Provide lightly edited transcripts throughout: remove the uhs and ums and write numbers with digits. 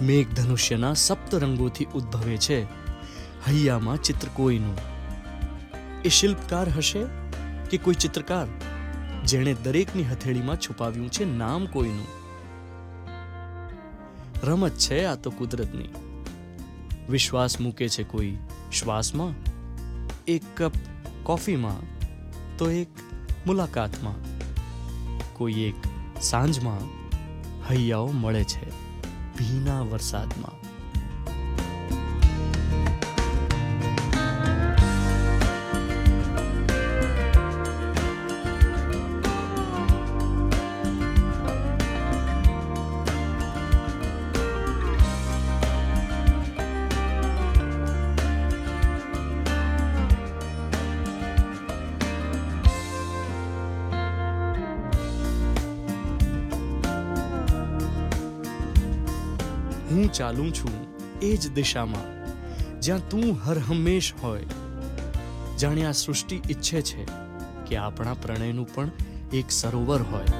મેઘધનુષ્યના સપ્તરંગોથી ઉદ્ભવે છે હૈયામાં ચિત્ર કોઈનું. એ શિલ્પકાર હશે કે કોઈ ચિત્રકાર જેણે દરેકની હથેળીમાં છુપાવ્યું છે નામ કોઈનું. રમત છે આ તો કુદરતની. વિશ્વાસ મૂકે છે કોઈ શ્વાસમાં, એક કપ કોફીમાં તો એક મુલાકાતમાં. કોઈ એક સાંજમાં હૈયાઓ મળે છે ભીના વરસાદમાં. હું ચાલું છું એ જ દિશામાં જ્યાં તું હર હંમેશ હોય. જાણે આ સૃષ્ટિ ઈચ્છે છે કે આપણા પ્રણયનું પણ એક સરોવર હોય.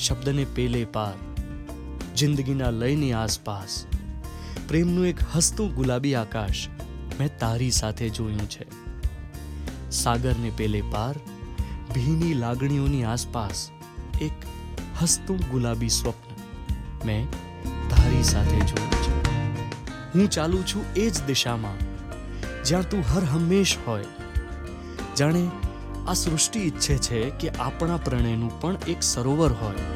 શબ્દને પેલે પાર, જિંદગીના લયની આસપાસ, પ્રેમનું એક હસતું ગુલાબી આકાશ મેં તારી સાથે જોયું છે. સાગરને પેલે પાર, ભીની લાગણીઓની આસપાસ એક હસતું ગુલાબી સ્વપ્ન મેં તારી સાથે જોયું છે. હું ચાલું છું એ જ દિશામાં જ્યાં તું હર હંમેશ હોય. જાણે આ સૃષ્ટિ ઈચ્છે છે કે આપણા પ્રણયનું પણ એક સરોવર હોય.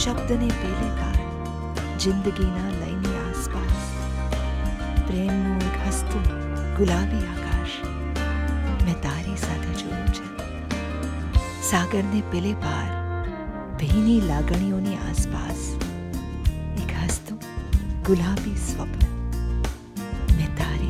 શબ્દને પેલે પાર, જિંદગીના લયની આસપાસ, પ્રેમનું એક હસતું ગુલાબી આકાશ મેં તારી સાથે જોયું છે. સાગરને પેલે પાર, ભીની લાગણીઓની આસપાસ એક હસતું ગુલાબી સ્વપ્ન મેં તારી